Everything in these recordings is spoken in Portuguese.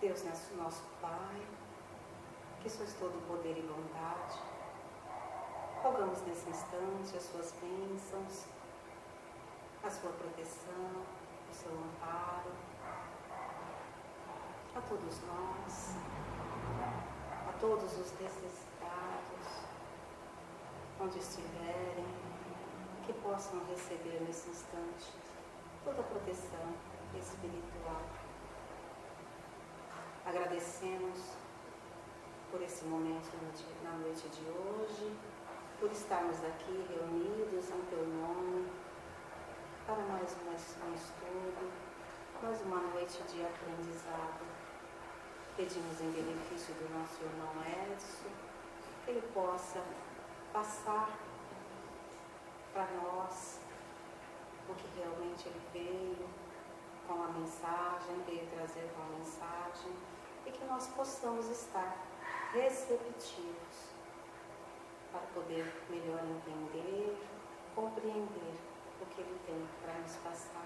Deus nosso Pai, que sois todo poder e bondade, rogamos nesse instante as suas bênçãos, a sua proteção, o seu amparo, a todos nós, a todos os necessitados, onde estiverem, que possam receber nesse instante toda a proteção espiritual. Agradecemos por esse momento na noite de hoje, por estarmos aqui reunidos em Teu nome, para mais um estudo, mais uma noite de aprendizado. Pedimos em benefício do nosso irmão Edson, que ele possa passar para nós o que realmente ele veio com a mensagem, veio trazer com a mensagem, e que nós possamos estar receptivos para poder melhor entender, compreender o que ele tem para nos passar.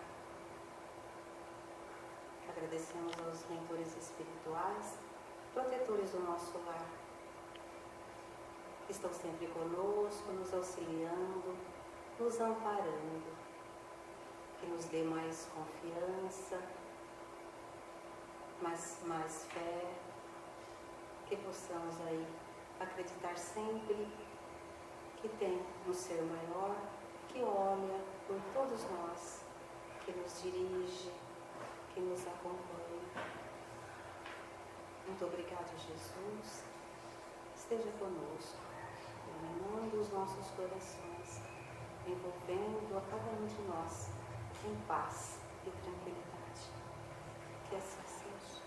Agradecemos aos mentores espirituais, protetores do nosso lar, que estão sempre conosco, nos auxiliando, nos amparando, que nos dê mais confiança, mais fé, que possamos aí acreditar sempre que tem um ser maior que olha por todos nós, que nos dirige, que nos acompanha. Muito obrigado, Jesus. Esteja conosco, iluminando os nossos corações, envolvendo a cada um de nós em paz e tranquilidade. Que assim seja.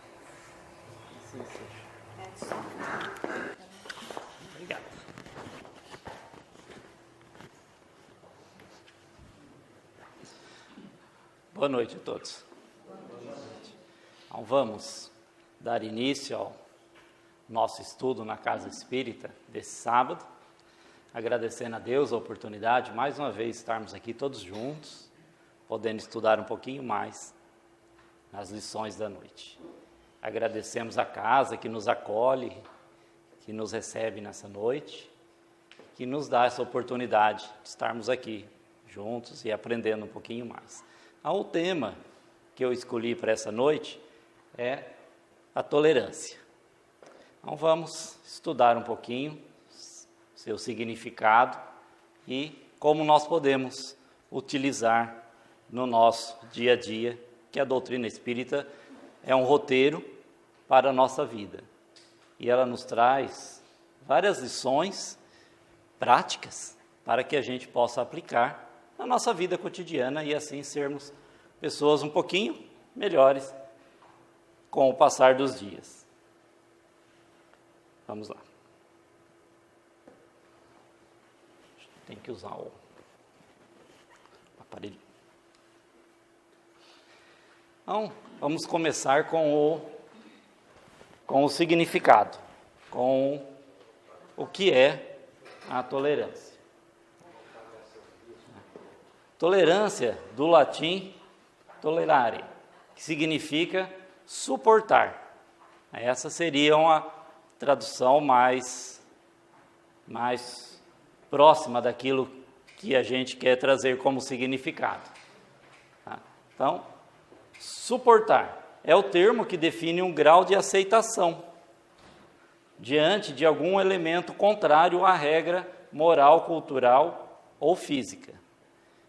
Assim seja. Edson. Obrigado. Boa noite a todos. Então vamos dar início ao nosso estudo na Casa Espírita desse sábado, agradecendo a Deus a oportunidade de mais uma vez estarmos aqui todos juntos, podendo estudar um pouquinho mais nas lições da noite. Agradecemos a casa que nos acolhe, que nos recebe nessa noite, que nos dá essa oportunidade de estarmos aqui juntos e aprendendo um pouquinho mais. O tema que eu escolhi para essa noite é a tolerância. Então vamos estudar um pouquinho seu significado e como nós podemos utilizar no nosso dia a dia, que a doutrina espírita é um roteiro para a nossa vida. E ela nos traz várias lições práticas para que a gente possa aplicar na nossa vida cotidiana e assim sermos pessoas um pouquinho melhores com o passar dos dias. Vamos lá. Tem que usar o aparelho. Então, vamos começar com o significado, com o que é a tolerância. Tolerância, do latim, tolerare, que significa suportar. Essa seria uma tradução mais próxima daquilo que a gente quer trazer como significado. Então, suportar é o termo que define um grau de aceitação diante de algum elemento contrário à regra moral, cultural ou física.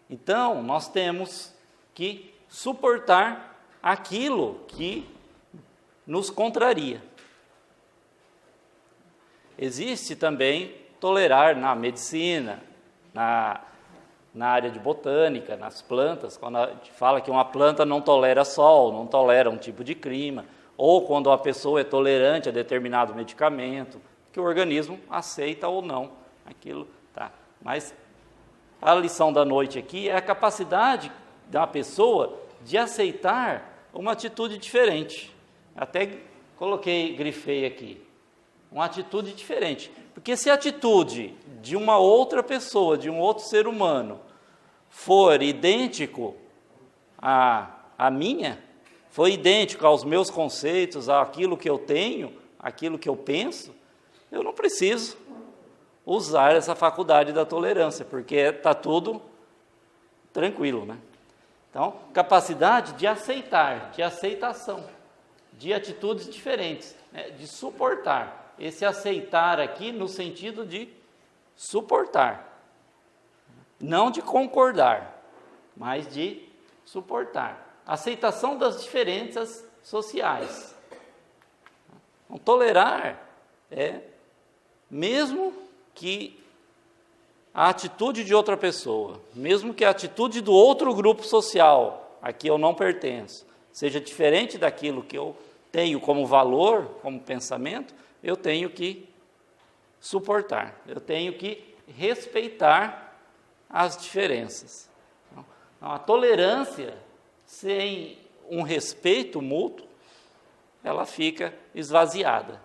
Então, nós temos que suportar aquilo que nos contraria. Existe também tolerar na medicina, na área de botânica, nas plantas, quando a gente fala que uma planta não tolera sol, não tolera um tipo de clima, ou quando uma pessoa é tolerante a determinado medicamento, que o organismo aceita ou não aquilo. Tá. Mas a lição da noite aqui é a capacidade da pessoa de aceitar uma atitude diferente. Até grifei aqui, uma atitude diferente. Porque se a atitude de uma outra pessoa, de um outro ser humano, for idêntico à minha, foi idêntico aos meus conceitos, àquilo que eu tenho, àquilo que eu penso, eu não preciso usar essa faculdade da tolerância, porque está tudo tranquilo, né? Então, capacidade de aceitar, de aceitação, de atitudes diferentes, né? De suportar. Esse aceitar aqui no sentido de suportar, não de concordar, mas de suportar. Aceitação das diferenças sociais. Então, tolerar é mesmo que a atitude de outra pessoa, mesmo que a atitude do outro grupo social, a que eu não pertenço, seja diferente daquilo que eu tenho como valor, como pensamento, eu tenho que suportar, eu tenho que respeitar as diferenças. Então, a tolerância, sem um respeito mútuo, ela fica esvaziada.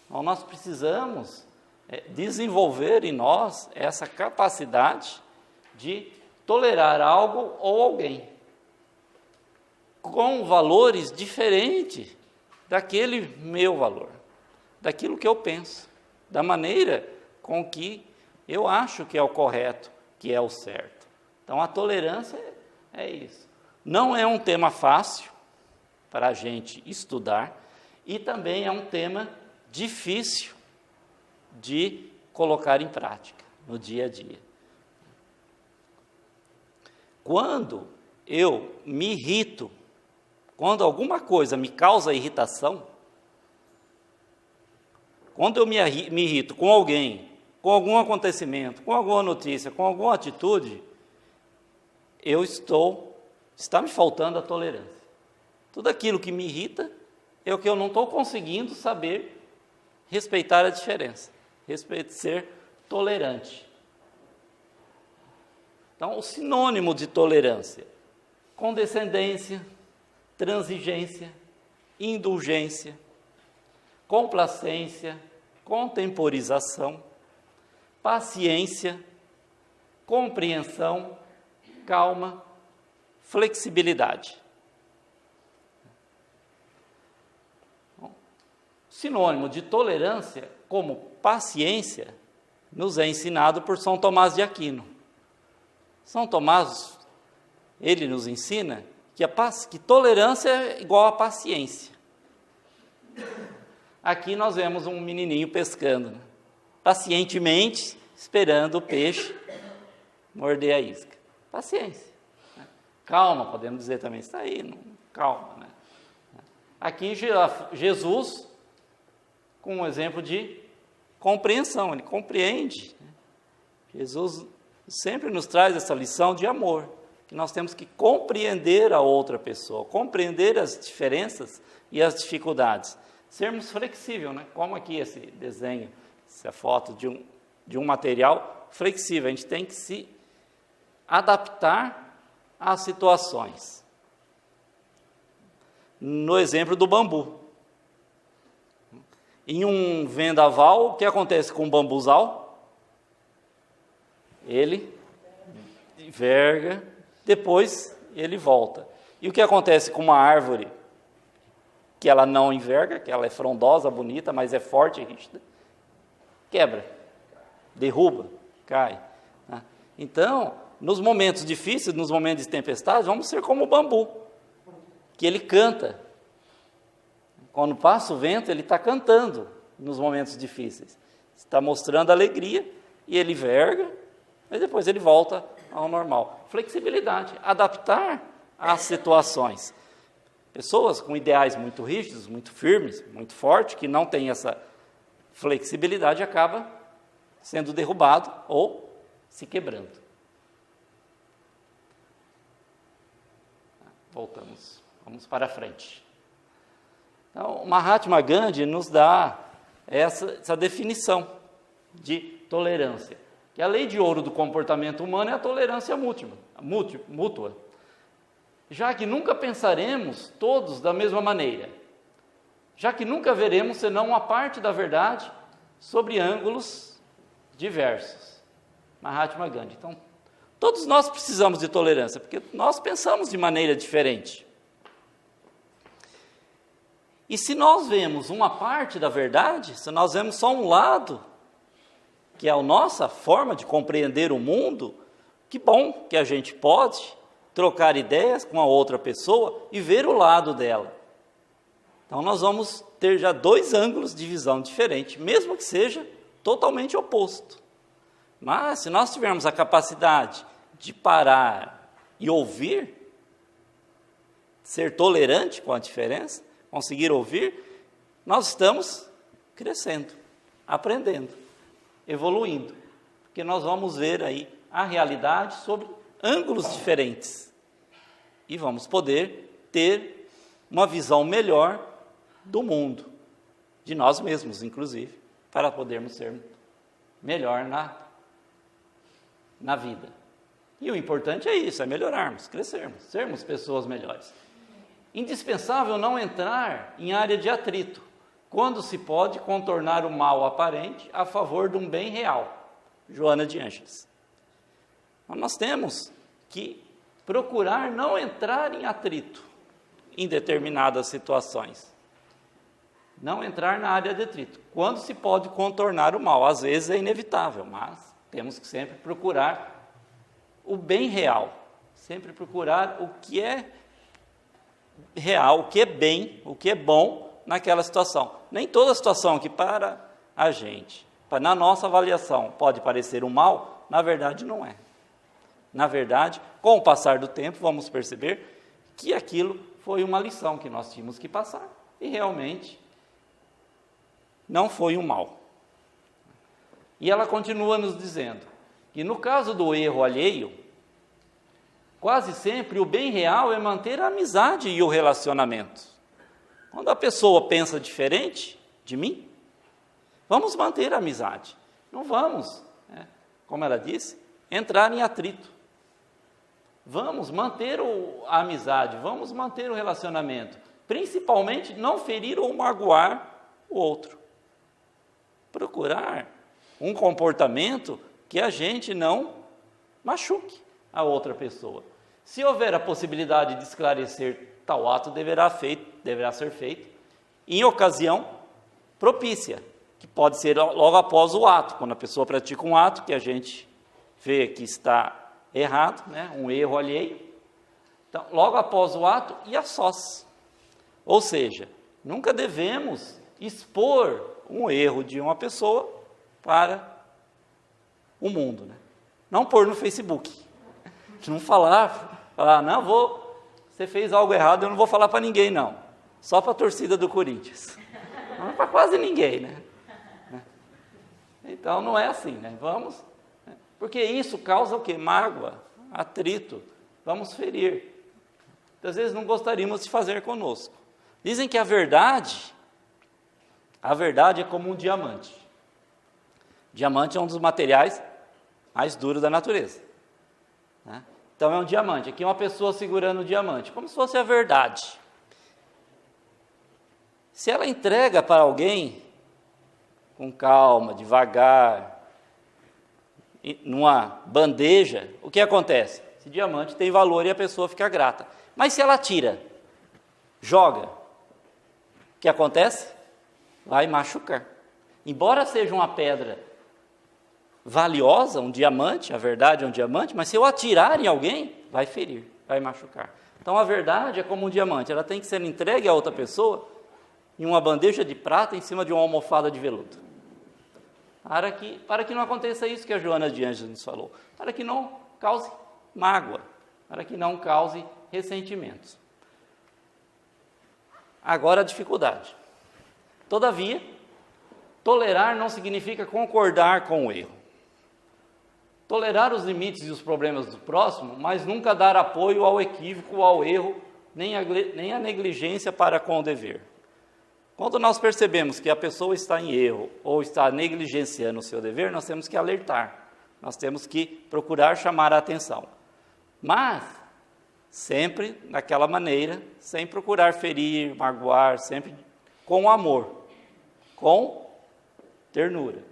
Então, nós precisamos desenvolver em nós essa capacidade de tolerar algo ou alguém com valores diferentes daquele meu valor, daquilo que eu penso, da maneira com que eu acho que é o correto, que é o certo. Então, a tolerância é isso. Não é um tema fácil para a gente estudar e também é um tema difícil de colocar em prática no dia a dia. Quando eu me irrito, quando alguma coisa me causa irritação, quando eu me irrito com alguém, com algum acontecimento, com alguma notícia, com alguma atitude, está me faltando a tolerância. Tudo aquilo que me irrita é o que eu não estou conseguindo saber respeitar a diferença, ser tolerante. Então, o sinônimo de tolerância: condescendência, transigência, indulgência, complacência, contemporização, paciência, compreensão, calma, flexibilidade. Sinônimo de tolerância, como paciência, nos é ensinado por São Tomás de Aquino. São Tomás, ele nos ensina que tolerância é igual a paciência. Aqui nós vemos um menininho pescando, né? Pacientemente esperando o peixe morder a isca. Paciência. Né? Calma, podemos dizer também, está aí, calma. Né? Aqui Jesus, com um exemplo de compreensão, ele compreende. Né? Jesus sempre nos traz essa lição de amor, que nós temos que compreender a outra pessoa, compreender as diferenças e as dificuldades. Sermos flexíveis, né? Como aqui esse desenho, essa foto de um material flexível. A gente tem que se adaptar às situações. No exemplo do bambu. Em um vendaval, o que acontece com o bambuzal? Ele enverga, depois ele volta. E o que acontece com uma árvore que ela não enverga, que ela é frondosa, bonita, mas é forte e rígida? Quebra, derruba, cai. Né? Então, nos momentos difíceis, nos momentos de tempestade, vamos ser como o bambu, que ele canta. Quando passa o vento, ele está cantando nos momentos difíceis. Está mostrando alegria e ele verga, mas depois ele volta ao normal. Flexibilidade, adaptar às situações. Pessoas com ideais muito rígidos, muito firmes, muito fortes, que não têm essa flexibilidade, acaba sendo derrubado ou se quebrando. Voltamos, vamos para frente. Então, Mahatma Gandhi nos dá essa definição de tolerância, que a lei de ouro do comportamento humano é a tolerância mútua, já que nunca pensaremos todos da mesma maneira, já que nunca veremos senão uma parte da verdade sobre ângulos diversos. Mahatma Gandhi. Então, todos nós precisamos de tolerância, porque nós pensamos de maneira diferente. E se nós vemos uma parte da verdade, se nós vemos só um lado, que é a nossa forma de compreender o mundo, que bom que a gente pode trocar ideias com a outra pessoa e ver o lado dela. Então nós vamos ter já 2 ângulos de visão diferentes, mesmo que seja totalmente oposto. Mas se nós tivermos a capacidade de parar e ouvir, ser tolerante com a diferença, conseguir ouvir, nós estamos crescendo, aprendendo, evoluindo, porque nós vamos ver aí a realidade sobre ângulos diferentes e vamos poder ter uma visão melhor do mundo, de nós mesmos, inclusive, para podermos ser melhor na vida. E o importante é isso, é melhorarmos, crescermos, sermos pessoas melhores. Indispensável não entrar em área de atrito, quando se pode contornar o mal aparente a favor de um bem real. Joana de Ângeles. Nós temos que procurar não entrar em atrito em determinadas situações. Não entrar na área de atrito, quando se pode contornar o mal. Às vezes é inevitável, mas temos que sempre procurar o bem real, sempre procurar o que é real, o que é bem, o que é bom naquela situação. Nem toda situação que para a gente, na nossa avaliação, pode parecer um mal, na verdade não é. Na verdade, com o passar do tempo, vamos perceber que aquilo foi uma lição que nós tínhamos que passar e realmente não foi um mal. E ela continua nos dizendo que no caso do erro alheio, quase sempre o bem real é manter a amizade e o relacionamento. Quando a pessoa pensa diferente de mim, vamos manter a amizade. Não vamos, como ela disse, entrar em atrito. Vamos manter a amizade, vamos manter o relacionamento. Principalmente não ferir ou magoar o outro. Procurar um comportamento que a gente não machuque a outra pessoa. Se houver a possibilidade de esclarecer tal ato, deverá ser feito em ocasião propícia, que pode ser logo após o ato, quando a pessoa pratica um ato que a gente vê que está errado, um erro alheio. Então, logo após o ato e a sós. Ou seja, nunca devemos expor um erro de uma pessoa para o mundo. Não pôr no Facebook. Não falar, não, você fez algo errado, eu não vou falar para ninguém, não. Só para a torcida do Corinthians. Não é para quase ninguém, Então, não é assim, Vamos, porque isso causa o quê? Mágoa, atrito, vamos ferir. Às vezes não gostaríamos de fazer conosco. Dizem que a verdade é como um diamante. Diamante é um dos materiais mais duros da natureza. Então é um diamante. Aqui é uma pessoa segurando o diamante, como se fosse a verdade. Se ela entrega para alguém, com calma, devagar, numa bandeja, o que acontece? Esse diamante tem valor e a pessoa fica grata. Mas se ela tira, joga, o que acontece? Vai machucar. Embora seja uma pedra valiosa, um diamante, a verdade é um diamante, mas se eu atirar em alguém, vai ferir, vai machucar. Então a verdade é como um diamante, ela tem que ser entregue a outra pessoa em uma bandeja de prata em cima de uma almofada de veludo. Para que não aconteça isso que a Joana de Ângeles nos falou, para que não cause mágoa, para que não cause ressentimentos. Agora a dificuldade. Todavia, tolerar não significa concordar com o erro. Tolerar os limites e os problemas do próximo, mas nunca dar apoio ao equívoco, ao erro, nem a negligência para com o dever. Quando nós percebemos que a pessoa está em erro ou está negligenciando o seu dever, nós temos que alertar, nós temos que procurar chamar a atenção. Mas, sempre daquela maneira, sem procurar ferir, magoar, sempre com amor, com ternura,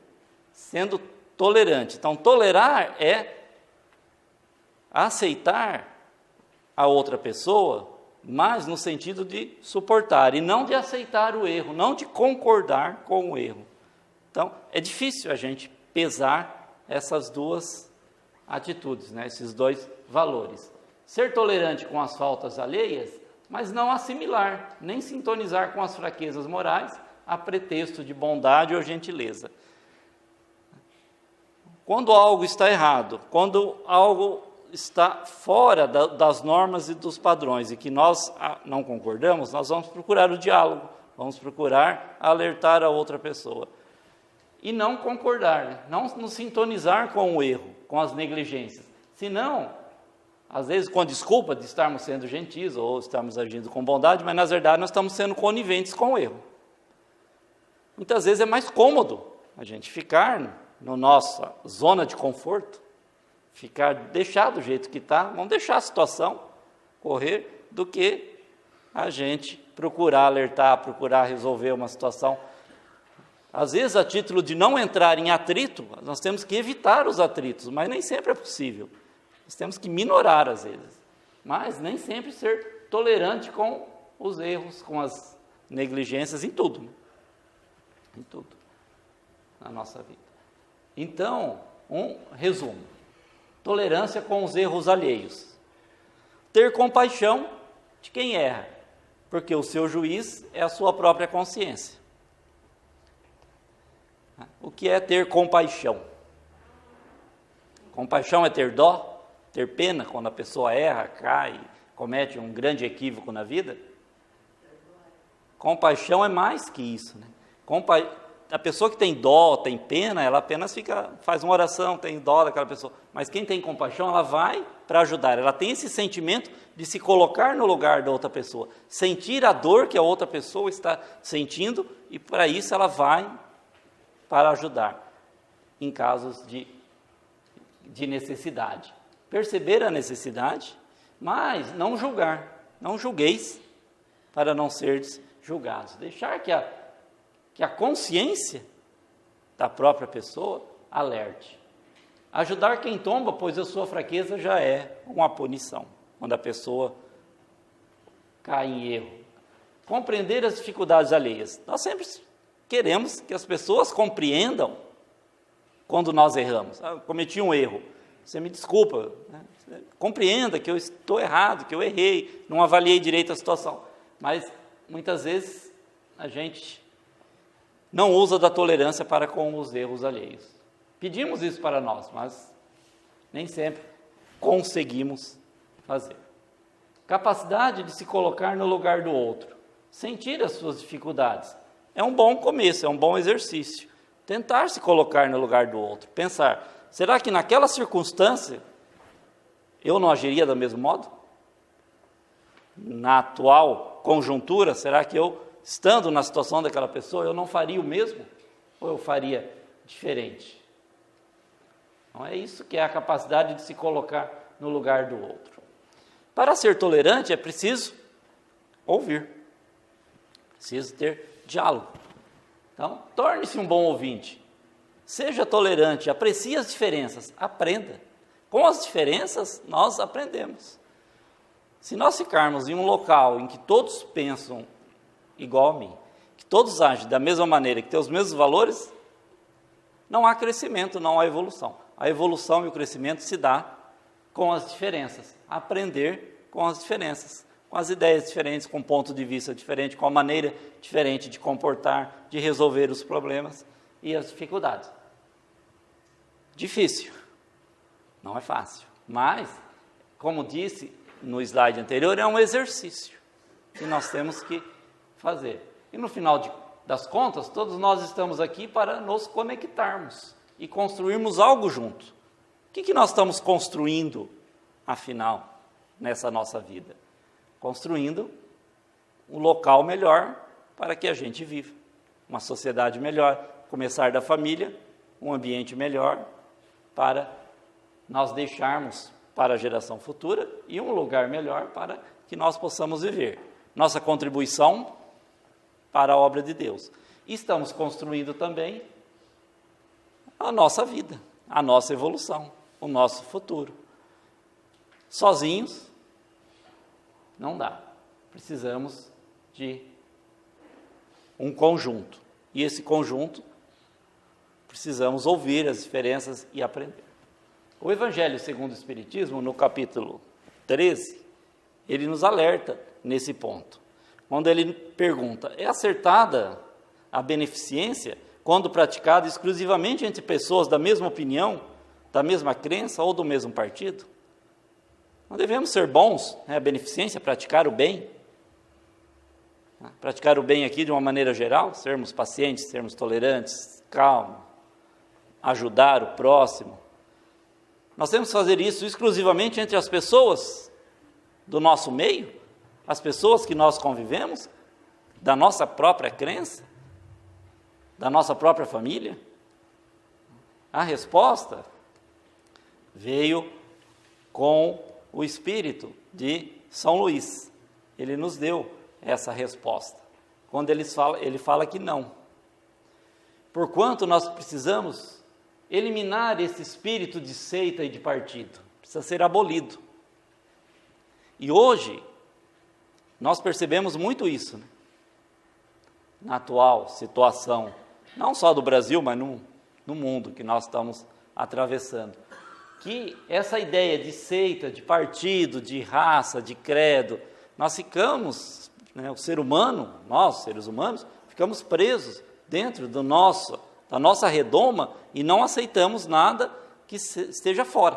sendo tolerante. Então, tolerar é aceitar a outra pessoa, mas no sentido de suportar e não de aceitar o erro, não de concordar com o erro. Então, é difícil a gente pesar essas duas atitudes, né? Esses dois valores. Ser tolerante com as faltas alheias, mas não assimilar, nem sintonizar com as fraquezas morais a pretexto de bondade ou gentileza. Quando algo está errado, quando algo está fora das normas e dos padrões e que nós não concordamos, nós vamos procurar o diálogo, vamos procurar alertar a outra pessoa. E não concordar, né? Não nos sintonizar com o erro, com as negligências. Senão, às vezes com desculpa de estarmos sendo gentis ou estarmos agindo com bondade, mas na verdade nós estamos sendo coniventes com o erro. Muitas vezes é mais cômodo a gente ficar na nossa zona de conforto, deixar do jeito que está, vamos deixar a situação correr, do que a gente procurar alertar, procurar resolver uma situação. Às vezes, a título de não entrar em atrito, nós temos que evitar os atritos, mas nem sempre é possível. Nós temos que minorar, às vezes, mas nem sempre ser tolerante com os erros, com as negligências, em tudo na nossa vida. Então, um resumo: tolerância com os erros alheios. Ter compaixão de quem erra, porque o seu juiz é a sua própria consciência. O que é ter compaixão? Compaixão é ter dó, ter pena quando a pessoa erra, cai, comete um grande equívoco na vida? Compaixão é mais que isso, né? A pessoa que tem dó, tem pena, ela apenas faz uma oração, tem dó daquela pessoa. Mas quem tem compaixão, ela vai para ajudar. Ela tem esse sentimento de se colocar no lugar da outra pessoa, sentir a dor que a outra pessoa está sentindo, e para isso ela vai para ajudar em casos de necessidade. Perceber a necessidade, mas não julgar. Não julgueis para não seres julgados. Deixar que a consciência da própria pessoa alerte. Ajudar quem tomba, pois a sua fraqueza já é uma punição, quando a pessoa cai em erro. Compreender as dificuldades alheias. Nós sempre queremos que as pessoas compreendam quando nós erramos. Cometi um erro, você me desculpa, né? Compreenda que eu estou errado, que eu errei, não avaliei direito a situação. Mas muitas vezes a gente não usa da tolerância para com os erros alheios. Pedimos isso para nós, mas nem sempre conseguimos fazer. Capacidade de se colocar no lugar do outro, sentir as suas dificuldades. É um bom começo, é um bom exercício. Tentar se colocar no lugar do outro, pensar, será que naquela circunstância eu não agiria do mesmo modo? Na atual conjuntura, será que eu, estando na situação daquela pessoa, eu não faria o mesmo? Ou eu faria diferente? Então é isso que é a capacidade de se colocar no lugar do outro. Para ser tolerante é preciso ouvir, preciso ter diálogo. Então, torne-se um bom ouvinte, seja tolerante, aprecie as diferenças, aprenda. Com as diferenças, nós aprendemos. Se nós ficarmos em um local em que todos pensam igual a mim, que todos agem da mesma maneira, que têm os mesmos valores, não há crescimento, não há evolução. A evolução e o crescimento se dá com as diferenças, aprender com as diferenças, com as ideias diferentes, com ponto de vista diferente, com a maneira diferente de comportar, de resolver os problemas e as dificuldades. Difícil, não é fácil, mas, como disse no slide anterior, é um exercício que nós temos que fazer. E no final das contas, todos nós estamos aqui para nos conectarmos e construirmos algo junto. O que nós estamos construindo, afinal, nessa nossa vida? Construindo um local melhor para que a gente viva, uma sociedade melhor, começar da família, um ambiente melhor para nós deixarmos para a geração futura e um lugar melhor para que nós possamos viver. Nossa contribuição para a obra de Deus. E estamos construindo também a nossa vida, a nossa evolução, o nosso futuro. Sozinhos, não dá. precisamos de um conjunto. E esse conjunto, precisamos ouvir as diferenças e aprender. O Evangelho segundo o Espiritismo, no capítulo 13, ele nos alerta nesse ponto. Quando ele pergunta, é acertada a beneficência quando praticada exclusivamente entre pessoas da mesma opinião, da mesma crença ou do mesmo partido? Não devemos ser bons, a beneficência, praticar o bem. Praticar o bem aqui de uma maneira geral, sermos pacientes, sermos tolerantes, calmos, ajudar o próximo. Nós temos que fazer isso exclusivamente entre as pessoas do nosso meio, as pessoas que nós convivemos, da nossa própria crença, da nossa própria família? A resposta veio com o espírito de São Luís. Ele nos deu essa resposta, quando ele fala que não. Porquanto nós precisamos eliminar esse espírito de seita e de partido, precisa ser abolido. E hoje, nós percebemos muito isso, né? Na atual situação, não só do Brasil, mas no mundo que nós estamos atravessando. Que essa ideia de seita, de partido, de raça, de credo, nós ficamos, o ser humano, nós, seres humanos, ficamos presos dentro da nossa redoma e não aceitamos nada que esteja fora.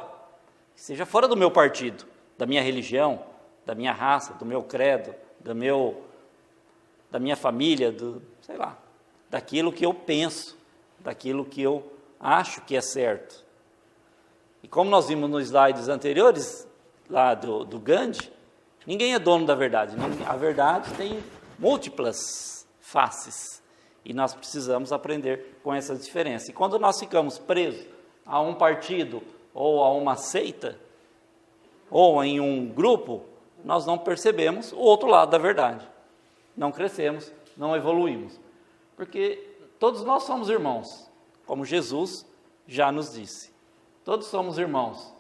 Que esteja fora do meu partido, da minha religião, da minha raça, do meu credo, da minha família, daquilo que eu penso, daquilo que eu acho que é certo. E como nós vimos nos slides anteriores, lá do Gandhi, ninguém é dono da verdade. A verdade tem múltiplas faces. E nós precisamos aprender com essas diferenças. E quando nós ficamos presos a um partido, ou a uma seita, ou em um grupo, nós não percebemos o outro lado da verdade. Não crescemos, não evoluímos. Porque todos nós somos irmãos, como Jesus já nos disse. Todos somos irmãos.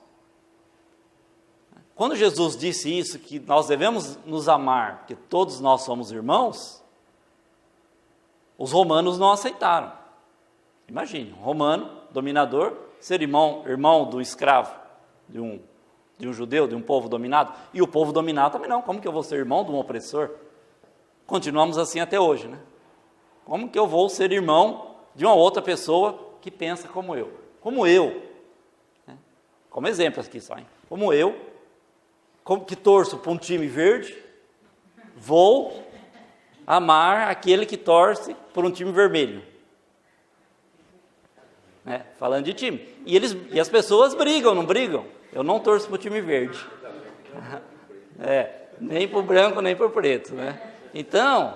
Quando Jesus disse isso, que nós devemos nos amar, que todos nós somos irmãos, os romanos não aceitaram. Imagine, um romano, dominador, ser irmão do escravo, de um judeu, de um povo dominado, e o povo dominado também não. Como que eu vou ser irmão de um opressor? Continuamos assim até hoje, né? Como que eu vou ser irmão de uma outra pessoa que pensa como eu? Como exemplo aqui só, hein? Como eu, que torço para um time verde, vou amar aquele que torce por um time vermelho. Falando de time. E as pessoas brigam, não brigam? Eu não torço para o time verde. Nem para o branco, nem para o preto, né? Então,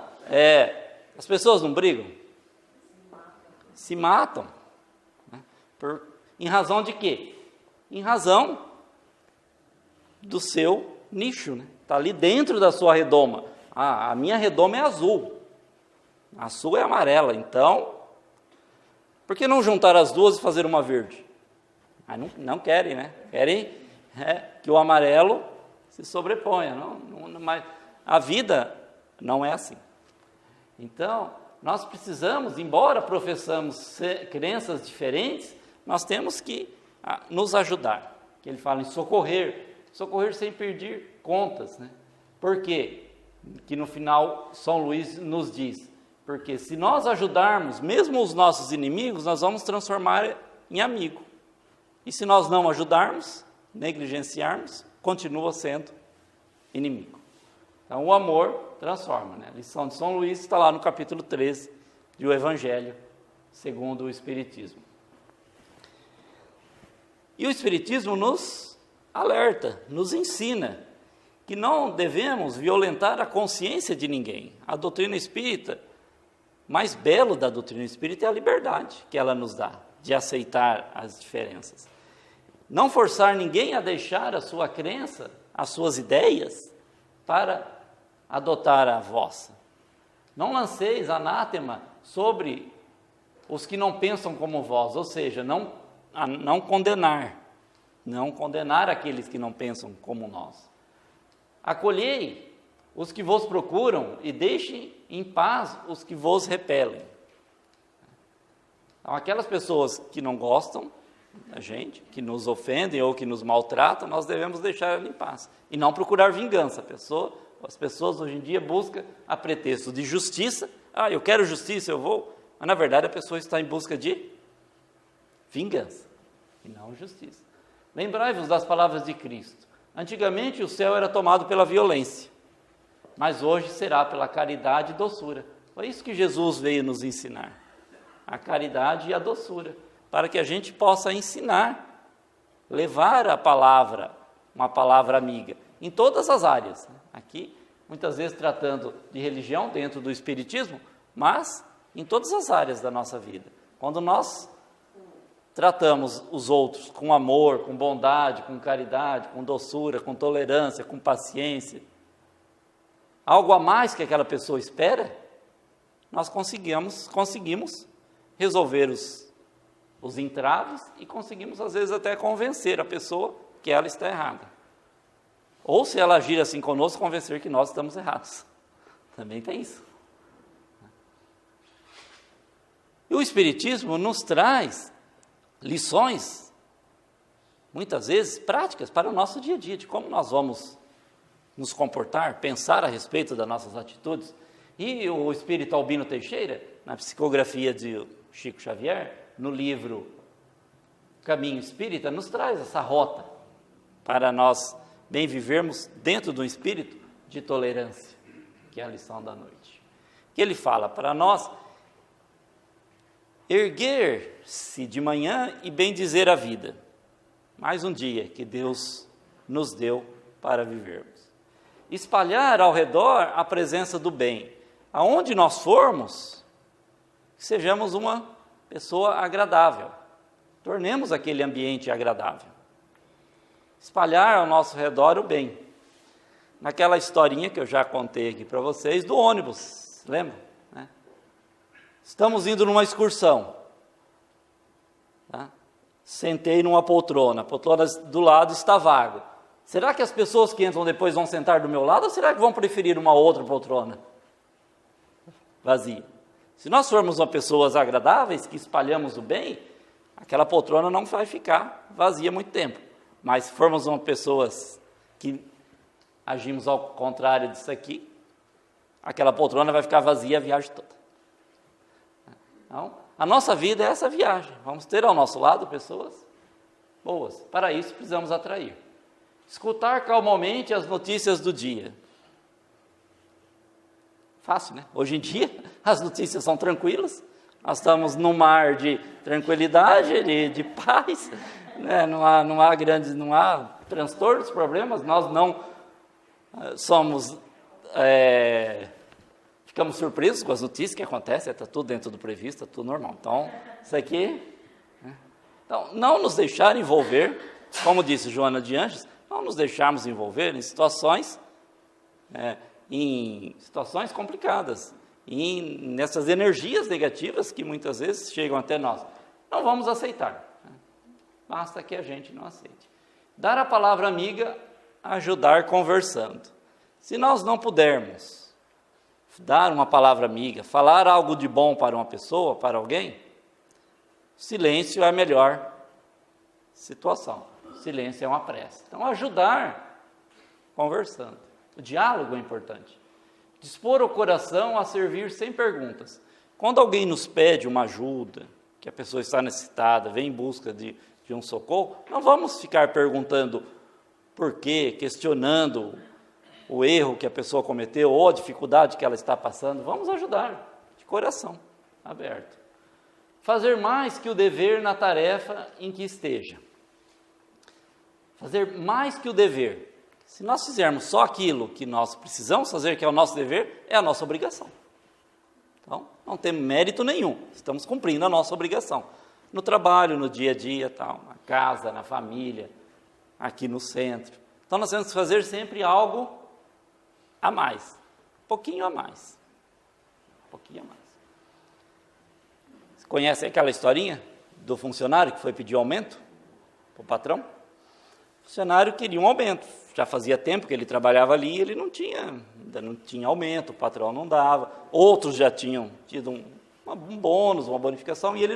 as pessoas não brigam? Se matam. Em razão de quê? Em razão do seu nicho, né? Está ali dentro da sua redoma. A minha redoma é azul, a sua é amarela, então, por que não juntar as duas e fazer uma verde? Não querem, né? Querem que o amarelo se sobreponha. Mas a vida não é assim. Então, nós precisamos, embora professamos crenças diferentes, nós temos que nos ajudar. Que ele fala em socorrer sem pedir contas, né? Por quê? Que no final São Luís nos diz, porque se nós ajudarmos, mesmo os nossos inimigos, nós vamos transformar em amigo. E se nós não ajudarmos, negligenciarmos, continua sendo inimigo. Então o amor transforma, né? A lição de São Luís está lá no capítulo 13 do Evangelho segundo o Espiritismo. E o Espiritismo nos alerta, nos ensina que não devemos violentar a consciência de ninguém. A doutrina espírita, mais belo da doutrina espírita é a liberdade que ela nos dá, de aceitar as diferenças. Não forçar ninguém a deixar a sua crença, as suas ideias, para adotar a vossa. Não lanceis anátema sobre os que não pensam como vós, ou seja, não condenar aqueles que não pensam como nós. Acolhei os que vos procuram e deixem em paz os que vos repelem. Então, aquelas pessoas que não gostam da gente, que nos ofendem ou que nos maltratam, nós devemos deixar ela em paz e não procurar vingança. As pessoas hoje em dia buscam a pretexto de justiça. Eu quero justiça, eu vou. Mas na verdade a pessoa está em busca de vingança e não justiça. Lembrai-vos das palavras de Cristo. Antigamente o céu era tomado pela violência, mas hoje será pela caridade e doçura. Foi isso que Jesus veio nos ensinar. A caridade e a doçura, para que a gente possa ensinar, levar a palavra, uma palavra amiga, em todas as áreas. Aqui, muitas vezes tratando de religião dentro do espiritismo, mas em todas as áreas da nossa vida. Quando nós tratamos os outros com amor, com bondade, com caridade, com doçura, com tolerância, com paciência, algo a mais que aquela pessoa espera, nós conseguimos resolver os entraves e conseguimos, às vezes, até convencer a pessoa que ela está errada. Ou, se ela agir assim conosco, convencer que nós estamos errados. Também tem isso. E o Espiritismo nos traz lições, muitas vezes, práticas para o nosso dia a dia, de como nós vamos nos comportar, pensar a respeito das nossas atitudes. E o espírito Albino Teixeira, na psicografia de Chico Xavier, no livro Caminho Espírita, nos traz essa rota para nós bem vivermos dentro do espírito de tolerância, que é a lição da noite. Que ele fala para nós erguer-se de manhã e bem dizer a vida. Mais um dia que Deus nos deu para vivermos. Espalhar ao redor a presença do bem. Aonde nós formos, sejamos uma pessoa agradável. Tornemos aquele ambiente agradável. Espalhar ao nosso redor o bem. Naquela historinha que eu já contei aqui para vocês, do ônibus, lembra? Estamos indo numa excursão. Tá? Sentei numa poltrona, a poltrona do lado está vaga. Será que as pessoas que entram depois vão sentar do meu lado ou será que vão preferir uma outra poltrona vazia? Se nós formos uma pessoas agradáveis, que espalhamos o bem, aquela poltrona não vai ficar vazia muito tempo. Mas se formos uma pessoas que agimos ao contrário disso aqui, aquela poltrona vai ficar vazia a viagem toda. Então, a nossa vida é essa viagem. Vamos ter ao nosso lado pessoas boas. Para isso, precisamos atrair. Escutar calmamente as notícias do dia. Fácil, né? Hoje em dia, as notícias são tranquilas. Nós estamos num mar de tranquilidade, de paz. Né? Não há transtornos, problemas. Nós não somos... Ficamos surpresos com as notícias que acontecem, está tudo dentro do previsto, está tudo normal. Então, isso aqui... Então, não nos deixar envolver, como disse Joana de Anjos, não nos deixarmos envolver em situações complicadas, nessas energias negativas que muitas vezes chegam até nós. Não vamos aceitar. Basta que a gente não aceite. Dar a palavra amiga, ajudar conversando. Se nós não pudermos dar uma palavra amiga, falar algo de bom para uma pessoa, para alguém, silêncio é a melhor situação. Silêncio é uma prece. Então, ajudar conversando. O diálogo é importante. Dispor o coração a servir sem perguntas. Quando alguém nos pede uma ajuda, que a pessoa está necessitada, vem em busca de um socorro, não vamos ficar perguntando por quê, questionando o erro que a pessoa cometeu ou a dificuldade que ela está passando. Vamos ajudar, de coração aberto. Fazer mais que o dever na tarefa em que esteja. Fazer mais que o dever. Se nós fizermos só aquilo que nós precisamos fazer, que é o nosso dever, é a nossa obrigação. Então, não tem mérito nenhum. Estamos cumprindo a nossa obrigação. No trabalho, no dia a dia, tal, na casa, na família, aqui no centro. Então, nós temos que fazer sempre algo a mais. Um pouquinho a mais. Um pouquinho a mais. Você conhece aquela historinha do funcionário que foi pedir aumento para o patrão? O funcionário queria um aumento. Já fazia tempo que ele trabalhava ali e ele não tinha ainda não tinha aumento, o patrão não dava, outros já tinham tido um bônus, uma bonificação, e ele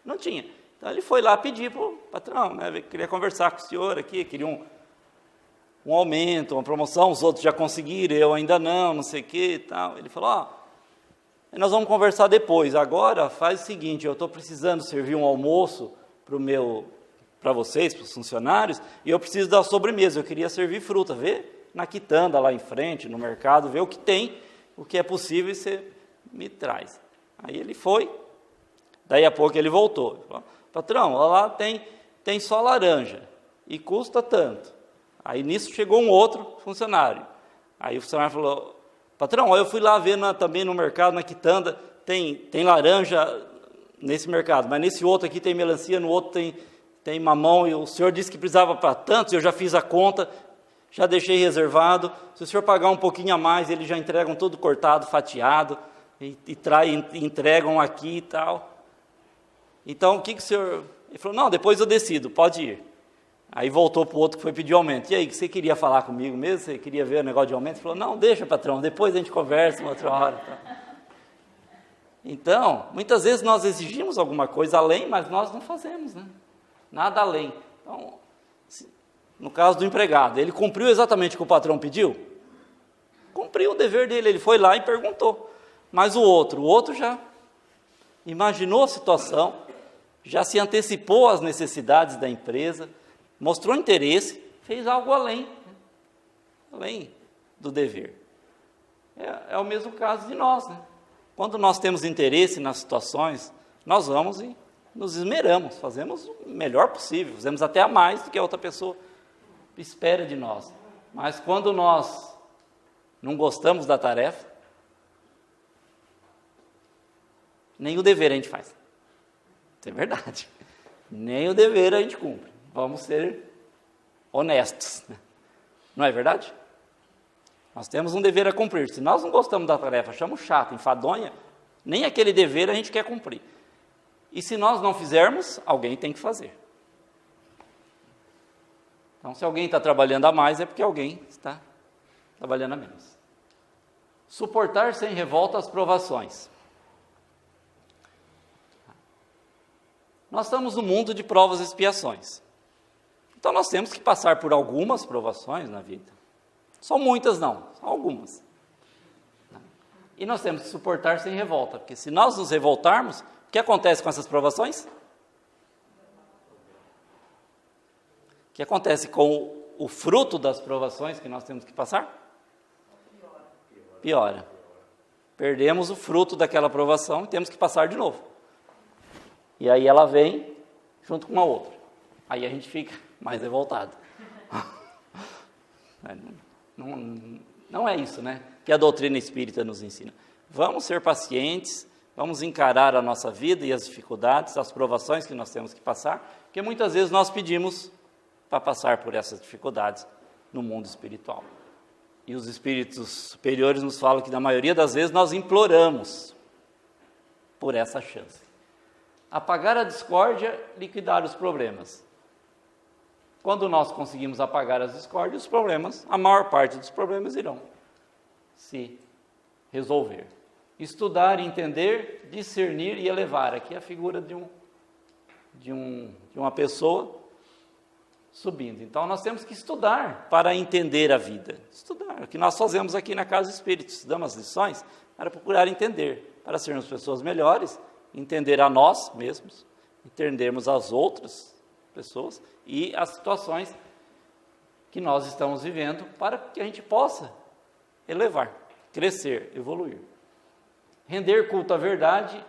não tinha. Então ele foi lá pedir para o patrão, né, queria conversar com o senhor aqui, queria um aumento, uma promoção, os outros já conseguiram, eu ainda não sei o que e tal. Ele falou, nós vamos conversar depois, agora faz o seguinte, eu estou precisando servir um almoço para vocês, para os funcionários, e eu preciso da sobremesa, eu queria servir fruta, vê na quitanda lá em frente, no mercado, vê o que tem, o que é possível e você me traz. Aí ele foi, daí a pouco ele voltou, ele falou, patrão, lá tem só laranja, e custa tanto. Aí nisso chegou um outro funcionário, aí o funcionário falou, patrão, eu fui lá ver também no mercado, na quitanda, tem laranja nesse mercado, mas nesse outro aqui tem melancia, no outro tem mamão, e o senhor disse que precisava para tantos, eu já fiz a conta, já deixei reservado, se o senhor pagar um pouquinho a mais, eles já entregam tudo cortado, fatiado, e entregam aqui e tal. Então, o que o senhor... Ele falou, não, depois eu decido, pode ir. Aí voltou para o outro que foi pedir aumento. E aí, você queria falar comigo mesmo? Você queria ver o negócio de aumento? Ele falou, não, deixa, patrão, depois a gente conversa uma outra hora. Então, muitas vezes nós exigimos alguma coisa além, mas nós não fazemos, né? Nada além. Então, no caso do empregado, ele cumpriu exatamente o que o patrão pediu? Cumpriu o dever dele, ele foi lá e perguntou. Mas o outro já imaginou a situação, já se antecipou às necessidades da empresa, mostrou interesse, fez algo além do dever. É o mesmo caso de nós, né? Quando nós temos interesse nas situações, nós vamos e nos esmeramos, fazemos o melhor possível, fazemos até a mais do que a outra pessoa espera de nós. Mas quando nós não gostamos da tarefa, nem o dever a gente faz. Isso é verdade. Nem o dever a gente cumpre. Vamos ser honestos. Não é verdade? Nós temos um dever a cumprir. Se nós não gostamos da tarefa, achamos chato, enfadonha, nem aquele dever a gente quer cumprir. E se nós não fizermos, alguém tem que fazer. Então, se alguém está trabalhando a mais, é porque alguém está trabalhando a menos. Suportar sem revolta as provações. Nós estamos no mundo de provas e expiações. Então, nós temos que passar por algumas provações na vida. São muitas não, são algumas. E nós temos que suportar sem revolta, porque se nós nos revoltarmos, o que acontece com essas provações? O que acontece com o fruto das provações que nós temos que passar? Piora. Perdemos o fruto daquela provação e temos que passar de novo. E aí ela vem junto com uma outra. Aí a gente fica mais revoltado. Não é isso, né, que a doutrina espírita nos ensina. Vamos ser pacientes, vamos encarar a nossa vida e as dificuldades, as provações que nós temos que passar, porque muitas vezes nós pedimos para passar por essas dificuldades no mundo espiritual. E os espíritos superiores nos falam que na maioria das vezes nós imploramos por essa chance. Apagar a discórdia, liquidar os problemas. Quando nós conseguimos apagar as discórdias, os problemas, a maior parte dos problemas irão se resolver. Estudar, entender, discernir e elevar. Aqui é a figura de uma pessoa subindo. Então, nós temos que estudar para entender a vida. Estudar, o que nós fazemos aqui na Casa Espírita. Estudamos as lições para procurar entender, para sermos pessoas melhores, entender a nós mesmos, entendermos as outras pessoas e as situações que nós estamos vivendo para que a gente possa elevar, crescer, evoluir. Render culto à verdade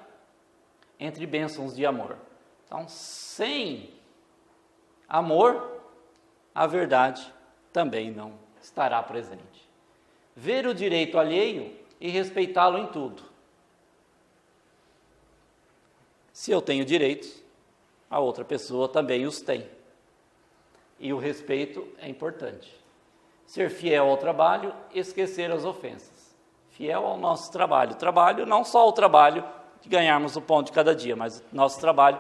entre bênçãos de amor. Então, sem amor, a verdade também não estará presente. Ver o direito alheio e respeitá-lo em tudo. Se eu tenho direitos, a outra pessoa também os tem. E o respeito é importante. Ser fiel ao trabalho, esquecer as ofensas. Fiel ao nosso trabalho. Trabalho, não só o trabalho de ganharmos o pão de cada dia, mas nosso trabalho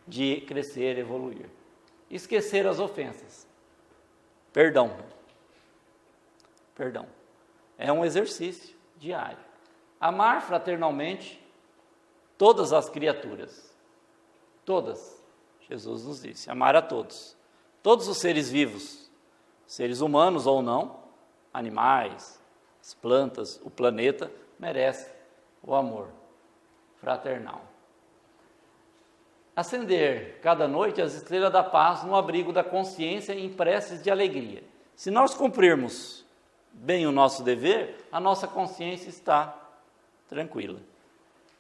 de crescer, evoluir. Esquecer as ofensas. Perdão. é um exercício diário. Amar fraternalmente todas as criaturas. Todas. Jesus nos disse, amar a todos. Todos os seres vivos, seres humanos ou não, animais, as plantas, o planeta, merecem o amor fraternal. Acender cada noite as estrelas da paz no abrigo da consciência em preces de alegria. Se nós cumprirmos bem o nosso dever, a nossa consciência está tranquila.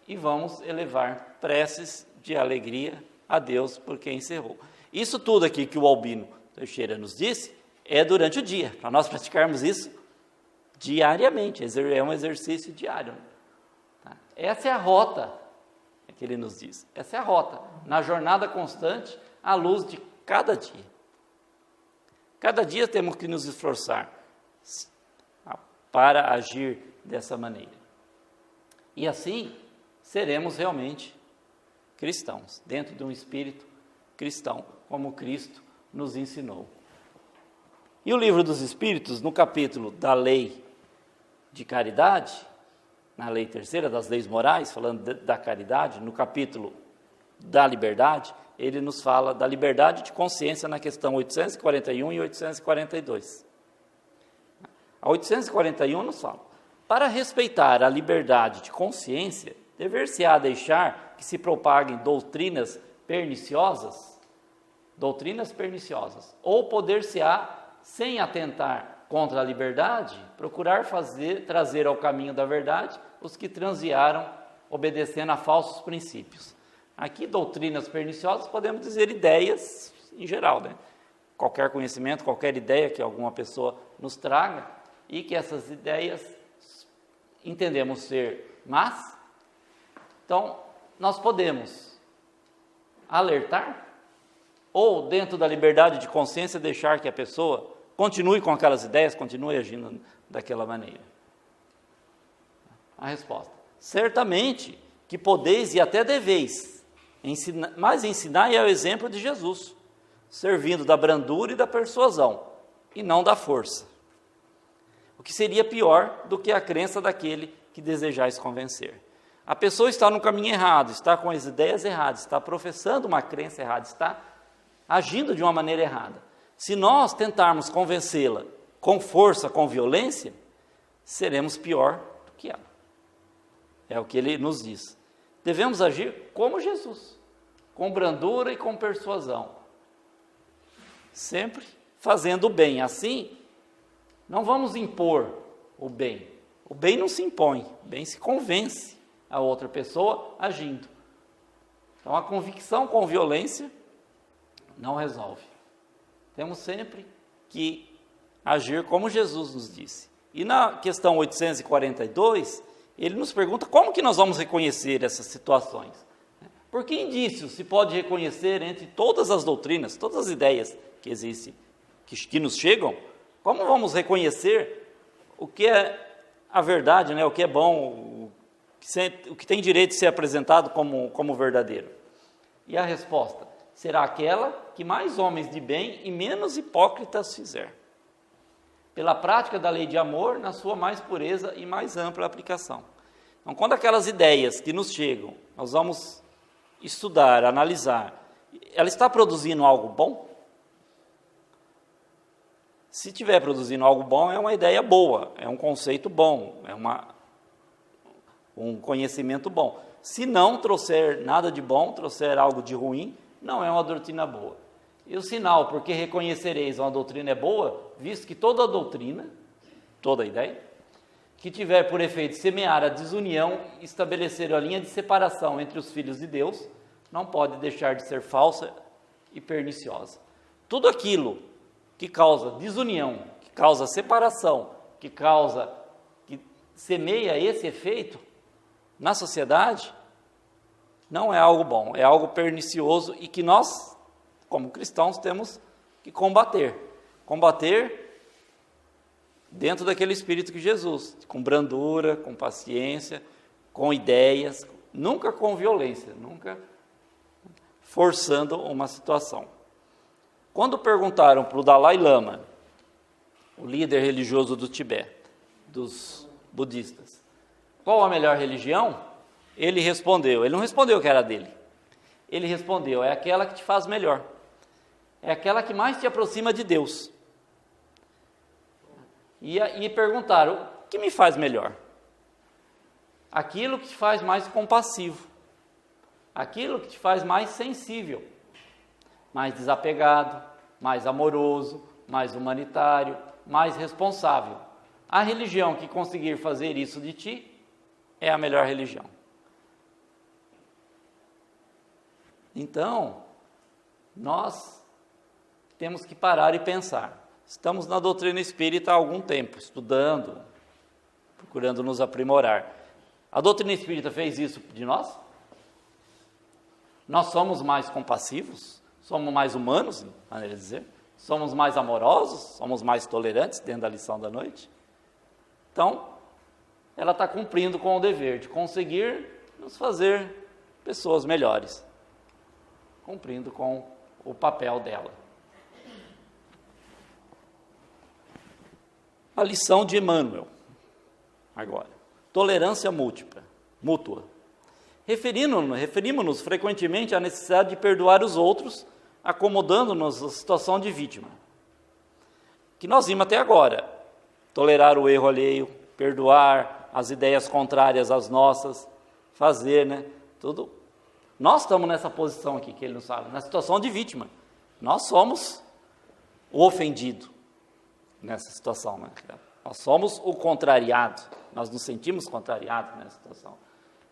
E vamos elevar preces de alegria a Deus por quem encerrou. Isso tudo aqui que o Albino Teixeira nos disse é durante o dia, para nós praticarmos isso diariamente, é um exercício diário. Tá? Essa é a rota que ele nos diz, essa é a rota, na jornada constante, à luz de cada dia. Cada dia temos que nos esforçar para agir dessa maneira. E assim, seremos realmente cristãos, dentro de um espírito cristão, como Cristo nos ensinou. E o Livro dos Espíritos, no capítulo da lei de caridade, na lei terceira das leis morais, falando da caridade, no capítulo da liberdade, ele nos fala da liberdade de consciência na questão 841 e 842. A 841 nos fala, para respeitar a liberdade de consciência, dever-se-á deixar que se propaguem doutrinas perniciosas, ou poder-se-á, sem atentar contra a liberdade, procurar trazer ao caminho da verdade os que transviaram obedecendo a falsos princípios. Aqui, doutrinas perniciosas, podemos dizer ideias em geral, né? Qualquer conhecimento, qualquer ideia que alguma pessoa nos traga e que essas ideias entendemos ser más. Então, nós podemos alertar ou, dentro da liberdade de consciência, deixar que a pessoa continue com aquelas ideias, continue agindo daquela maneira. A resposta: certamente que podeis e até deveis, mas ensinai é o exemplo de Jesus, servindo da brandura e da persuasão, e não da força. O que seria pior do que a crença daquele que desejais convencer. A pessoa está no caminho errado, está com as ideias erradas, está professando uma crença errada, está agindo de uma maneira errada. Se nós tentarmos convencê-la com força, com violência, seremos pior do que ela. É o que ele nos diz. Devemos agir como Jesus, com brandura e com persuasão, sempre fazendo o bem. Assim, não vamos impor o bem. O bem não se impõe, o bem se convence a outra pessoa agindo. Então, a convicção com violência não resolve. Temos sempre que agir como Jesus nos disse. E na questão 842, ele nos pergunta como que nós vamos reconhecer essas situações. Por que indícios se pode reconhecer entre todas as doutrinas, todas as ideias que existem, que nos chegam? Como vamos reconhecer o que é a verdade, né? O que é bom, o que tem direito de ser apresentado como verdadeiro? E a resposta será aquela que mais homens de bem e menos hipócritas fizer, pela prática da lei de amor na sua mais pureza e mais ampla aplicação. Então, quando aquelas ideias que nos chegam, nós vamos estudar, analisar, ela está produzindo algo bom? Se estiver produzindo algo bom, é uma ideia boa, é um conceito bom, é um conhecimento bom. Se não trouxer nada de bom, trouxer algo de ruim, não é uma doutrina boa. E o sinal, porque reconhecereis uma doutrina é boa, visto que toda doutrina, toda ideia, que tiver por efeito semear a desunião e estabelecer a linha de separação entre os filhos de Deus, não pode deixar de ser falsa e perniciosa. Tudo aquilo que causa desunião, que causa separação, que semeia esse efeito na sociedade, não é algo bom, é algo pernicioso e que nós, como cristãos, temos que combater. Combater dentro daquele espírito que Jesus, com brandura, com paciência, com ideias, nunca com violência, nunca forçando uma situação. Quando perguntaram para o Dalai Lama, o líder religioso do Tibete, dos budistas. Qual a melhor religião? Ele respondeu, ele não respondeu que era dele. Ele respondeu, é aquela que te faz melhor. É aquela que mais te aproxima de Deus. E perguntaram, o que me faz melhor? Aquilo que te faz mais compassivo. Aquilo que te faz mais sensível. Mais desapegado, mais amoroso, mais humanitário, mais responsável. A religião que conseguir fazer isso de ti é a melhor religião. Então, nós temos que parar e pensar. Estamos na doutrina espírita há algum tempo, estudando, procurando nos aprimorar. A doutrina espírita fez isso de nós? Nós somos mais compassivos? Somos mais humanos, maneira de dizer? Somos mais amorosos? Somos mais tolerantes, dentro da lição da noite? Então, ela está cumprindo com o dever de conseguir nos fazer pessoas melhores. Cumprindo com o papel dela. A lição de Emmanuel, agora. Tolerância mútua. Referimos-nos frequentemente à necessidade de perdoar os outros, acomodando-nos à situação de vítima. Que nós vimos até agora. Tolerar o erro alheio, perdoar as ideias contrárias às nossas, fazer, né? Tudo. Nós estamos nessa posição aqui, que ele nos fala, na situação de vítima. Nós somos o ofendido nessa situação, né? Nós somos o contrariado, nós nos sentimos contrariados nessa situação.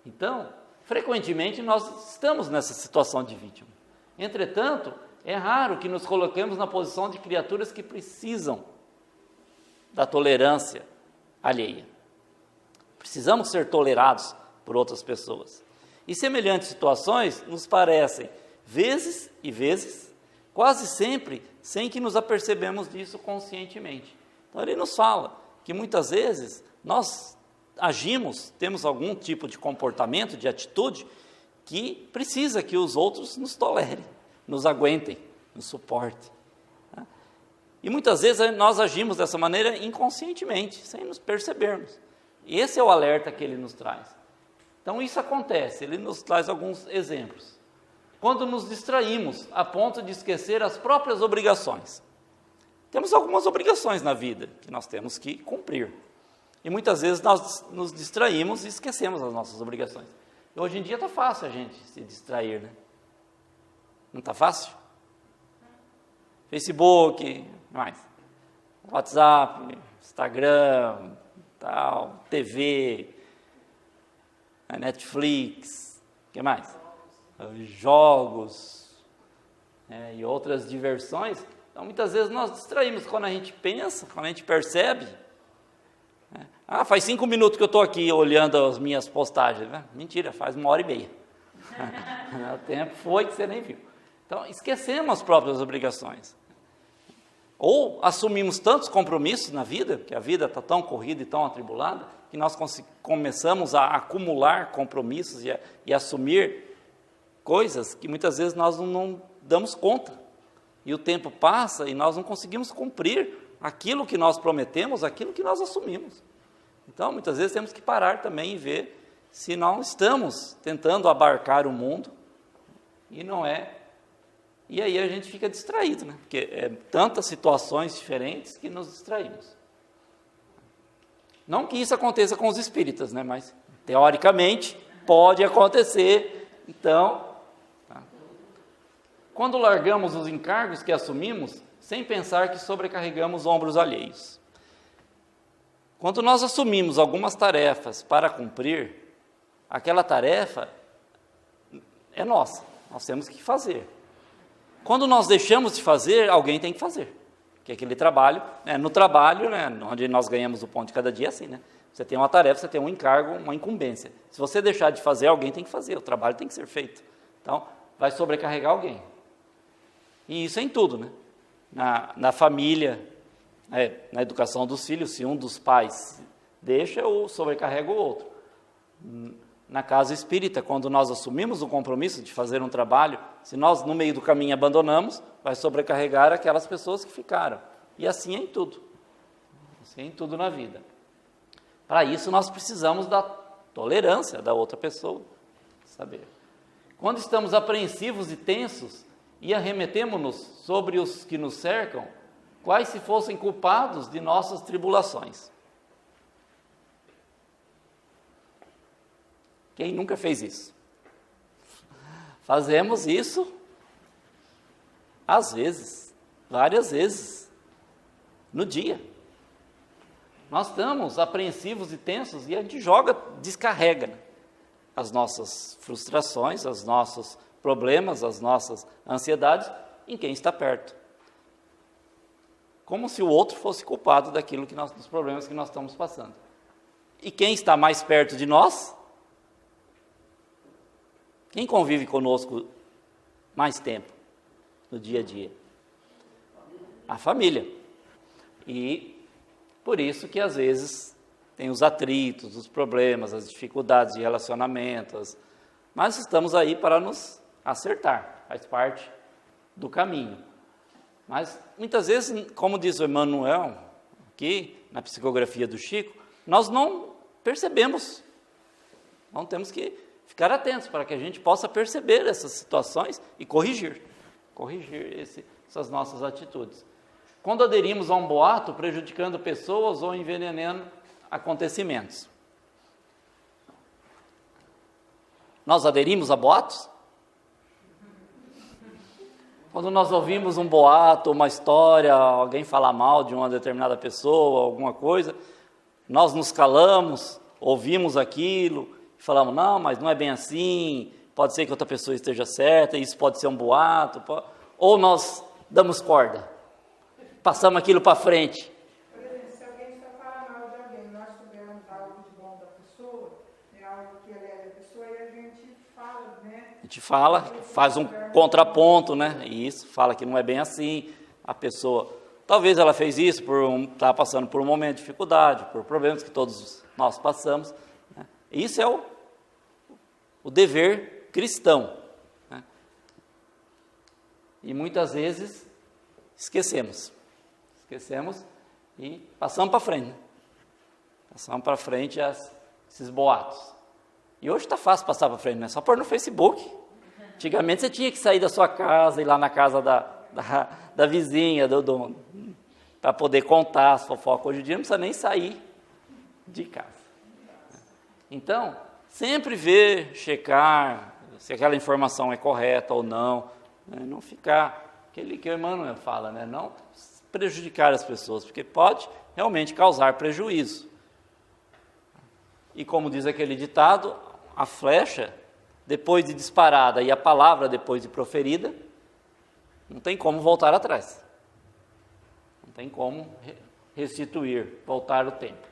Então, frequentemente nós estamos nessa situação de vítima. Entretanto, é raro que nos coloquemos na posição de criaturas que precisam da tolerância alheia. Precisamos ser tolerados por outras pessoas. E semelhantes situações nos parecem, vezes e vezes, quase sempre, sem que nos apercebemos disso conscientemente. Então ele nos fala que muitas vezes nós agimos, temos algum tipo de comportamento, de atitude, que precisa que os outros nos tolerem, nos aguentem, nos suportem. E muitas vezes nós agimos dessa maneira inconscientemente, sem nos percebermos. E esse é o alerta que ele nos traz. Então isso acontece, ele nos traz alguns exemplos. Quando nos distraímos a ponto de esquecer as próprias obrigações. Temos algumas obrigações na vida que nós temos que cumprir. E muitas vezes nós nos distraímos e esquecemos as nossas obrigações. E hoje em dia está fácil a gente se distrair, né? Não está fácil? Facebook, mais, WhatsApp, Instagram, tal, TV, Netflix, o que mais? Jogos, e outras diversões. Então, muitas vezes nós distraímos quando a gente pensa, quando a gente percebe. Faz 5 minutos que eu estou aqui olhando as minhas postagens. Mentira, faz 1h30. O tempo foi que você nem viu. Então, esquecemos as próprias obrigações. Ou assumimos tantos compromissos na vida, que a vida está tão corrida e tão atribulada, que nós começamos a acumular compromissos e assumir coisas que muitas vezes nós não damos conta. E o tempo passa e nós não conseguimos cumprir aquilo que nós prometemos, aquilo que nós assumimos. Então, muitas vezes temos que parar também e ver se não estamos tentando abarcar o mundo e não é. E aí a gente fica distraído, né? Porque é tantas situações diferentes que nos distraímos. Não que isso aconteça com os espíritas, né? Mas, teoricamente, pode acontecer. Então, quando largamos os encargos que assumimos, sem pensar que sobrecarregamos ombros alheios. Quando nós assumimos algumas tarefas para cumprir, aquela tarefa é nossa, nós temos que fazer. Quando nós deixamos de fazer, alguém tem que fazer. Porque aquele trabalho, no trabalho, onde nós ganhamos o pão de cada dia, é assim, né? Você tem uma tarefa, você tem um encargo, uma incumbência. Se você deixar de fazer, alguém tem que fazer, o trabalho tem que ser feito. Então, vai sobrecarregar alguém. E isso é em tudo, né? Na família, na educação dos filhos, se um dos pais deixa, ou sobrecarrega o outro. Na casa espírita, quando nós assumimos o compromisso de fazer um trabalho, se nós no meio do caminho abandonamos, vai sobrecarregar aquelas pessoas que ficaram. E assim é em tudo. Assim é em tudo na vida. Para isso nós precisamos da tolerância da outra pessoa, saber. Quando estamos apreensivos e tensos e arremetemos-nos sobre os que nos cercam, quais se fossem culpados de nossas tribulações. Quem nunca fez isso? Fazemos isso às vezes, várias vezes, no dia. Nós estamos apreensivos e tensos e a gente descarrega as nossas frustrações, os nossos problemas, as nossas ansiedades em quem está perto. Como se o outro fosse culpado dos problemas que nós estamos passando. E quem está mais perto de nós? Quem convive conosco mais tempo no dia a dia? A família. E por isso que às vezes tem os atritos, os problemas, as dificuldades de relacionamentos, mas estamos aí para nos acertar, faz parte do caminho. Mas muitas vezes, como diz o Emmanuel, aqui na psicografia do Chico, nós não percebemos. Então temos que ficar atentos para que a gente possa perceber essas situações e corrigir essas nossas atitudes. Quando aderimos a um boato prejudicando pessoas ou envenenando acontecimentos. Nós aderimos a boatos? Quando nós ouvimos um boato, uma história, alguém falar mal de uma determinada pessoa, alguma coisa, nós nos calamos, ouvimos aquilo, falamos, não, mas não é bem assim, pode ser que outra pessoa esteja certa, isso pode ser um boato, ou nós damos corda, passamos aquilo para frente. Por exemplo, se alguém está falando mal de alguém, nós soubermos algo de bom da pessoa, algo que alegra a pessoa, e a gente fala, né? A gente fala, faz um contraponto, né? E isso, fala que não é bem assim, a pessoa, talvez ela fez isso está passando por um momento de dificuldade, por problemas que todos nós passamos, né? Isso é o dever cristão, né? E muitas vezes esquecemos e passamos para frente, né? Passamos para frente esses boatos. E hoje está fácil passar para frente, não é só pôr no Facebook. Antigamente você tinha que sair da sua casa, ir lá na casa da vizinha, para poder contar as fofocas. Hoje em dia não precisa nem sair de casa. Então, sempre ver, checar se aquela informação é correta ou não, né? Não ficar, aquele que o Emmanuel fala, né? Não prejudicar as pessoas, porque pode realmente causar prejuízo. E como diz aquele ditado, a flecha, depois de disparada, e a palavra depois de proferida, não tem como voltar atrás. Não tem como restituir, voltar o tempo.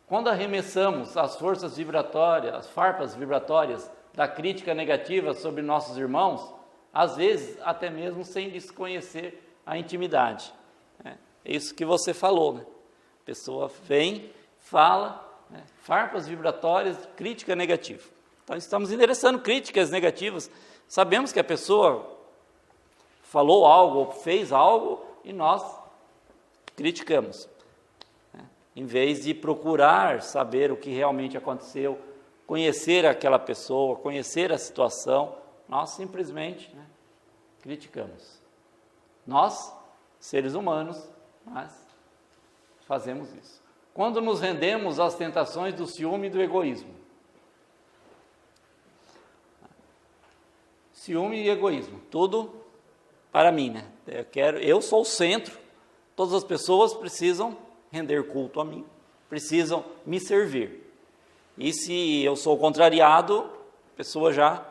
Quando arremessamos as forças vibratórias, as farpas vibratórias da crítica negativa sobre nossos irmãos, às vezes até mesmo sem desconhecer a intimidade. É isso que você falou, né? A pessoa vem, fala, né? Farpas vibratórias, crítica negativa. Então estamos endereçando críticas negativas. Sabemos que a pessoa falou algo ou fez algo e nós criticamos, né? Em vez de procurar saber o que realmente aconteceu, conhecer aquela pessoa, conhecer a situação, nós simplesmente, né, criticamos. Nós, seres humanos, mas fazemos isso. Quando nos rendemos às tentações do ciúme e do egoísmo. Ciúme e egoísmo, tudo para mim, né? Eu sou o centro, todas as pessoas precisam render culto a mim, precisam me servir. E se eu sou contrariado, a pessoa já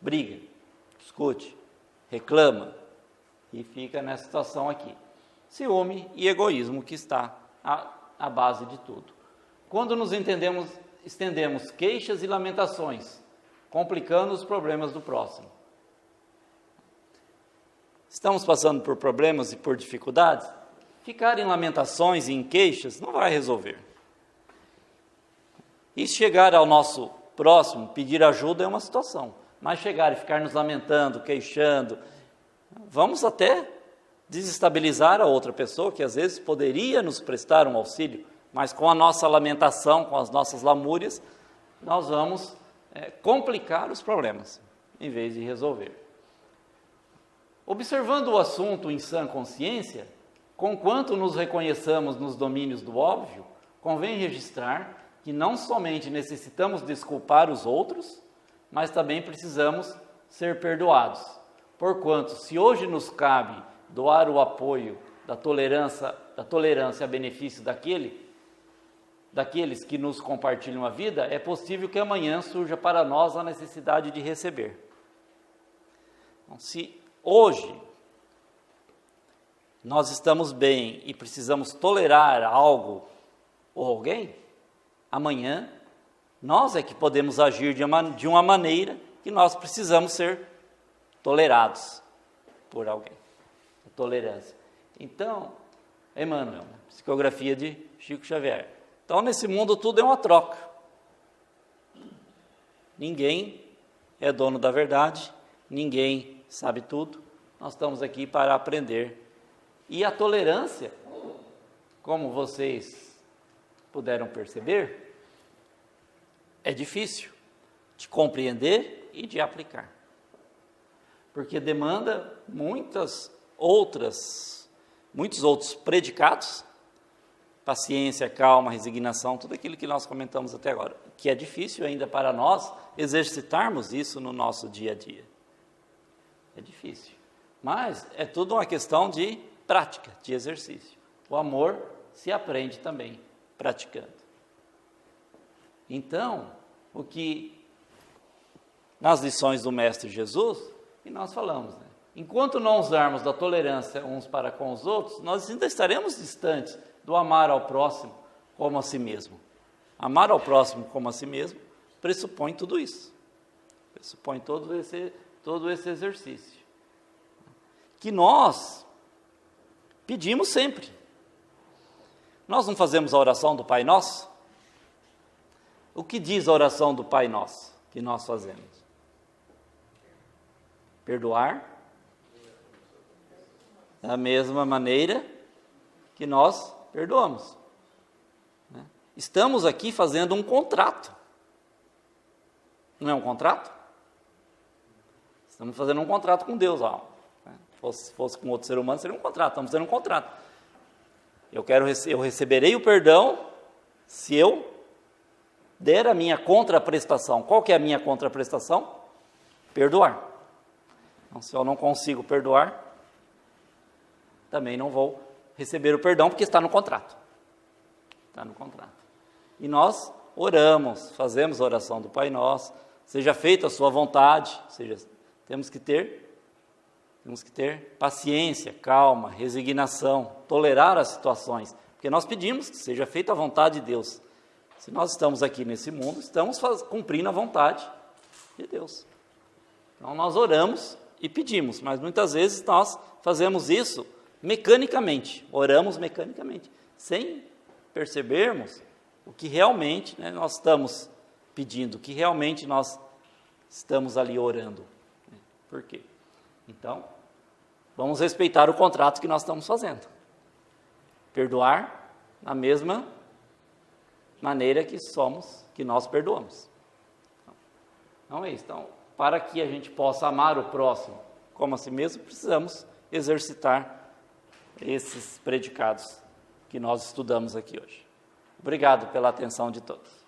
briga, discute, reclama e fica nessa situação aqui. Ciúme e egoísmo que está à base de tudo. Quando nos estendemos queixas e lamentações, complicando os problemas do próximo. Estamos passando por problemas e por dificuldades? Ficar em lamentações e em queixas não vai resolver. E chegar ao nosso próximo, pedir ajuda é uma situação, mas chegar e ficar nos lamentando, queixando, vamos até desestabilizar a outra pessoa, que às vezes poderia nos prestar um auxílio, mas com a nossa lamentação, com as nossas lamúrias, nós vamos complicar os problemas, em vez de resolver. Observando o assunto em sã consciência, conquanto nos reconheçamos nos domínios do óbvio, convém registrar que não somente necessitamos desculpar os outros, mas também precisamos ser perdoados. Porquanto, se hoje nos cabe doar o apoio da tolerância a benefício daqueles que nos compartilham a vida, é possível que amanhã surja para nós a necessidade de receber. Então, se hoje nós estamos bem e precisamos tolerar algo ou alguém, amanhã nós é que podemos agir de uma maneira que nós precisamos ser tolerados por alguém. A tolerância. Então, Emmanuel, psicografia de Chico Xavier. Então, nesse mundo tudo é uma troca. Ninguém é dono da verdade, ninguém sabe tudo. Nós estamos aqui para aprender. E a tolerância, como vocês puderam perceber, é difícil de compreender e de aplicar. Porque demanda muitos outros predicados, paciência, calma, resignação, tudo aquilo que nós comentamos até agora, que é difícil ainda para nós exercitarmos isso no nosso dia a dia. É difícil, mas é tudo uma questão de prática, de exercício. O amor se aprende também praticando. Então, o que nas lições do Mestre Jesus, que nós falamos, né? Enquanto não usarmos da tolerância uns para com os outros, nós ainda estaremos distantes do amar ao próximo como a si mesmo. Amar ao próximo como a si mesmo pressupõe tudo isso. Pressupõe todo esse exercício. Que nós pedimos sempre. Nós não fazemos a oração do Pai Nosso? O que diz a oração do Pai Nosso que nós fazemos? Perdoar da mesma maneira que nós perdoamos. Estamos aqui fazendo um contrato. Não é um contrato? Estamos fazendo um contrato com Deus. Se fosse com outro ser humano, seria um contrato. Estamos fazendo um contrato. Eu receberei o perdão se eu der a minha contraprestação. Qual que é a minha contraprestação? Perdoar. Então, se eu não consigo perdoar, também não vou receber o perdão, porque está no contrato. Está no contrato. E nós oramos, fazemos a oração do Pai Nosso, seja feita a sua vontade, temos que ter paciência, calma, resignação, tolerar as situações, porque nós pedimos que seja feita a vontade de Deus. Se nós estamos aqui nesse mundo, estamos cumprindo a vontade de Deus. Então nós oramos e pedimos, mas muitas vezes nós fazemos isso mecanicamente, oramos mecanicamente, sem percebermos o que realmente nós estamos pedindo, o que realmente nós estamos ali orando. Por quê? Então, vamos respeitar o contrato que nós estamos fazendo. Perdoar na mesma maneira que nós perdoamos. Então é isso. Então, para que a gente possa amar o próximo como a si mesmo, precisamos exercitar esses predicados que nós estudamos aqui hoje. Obrigado pela atenção de todos.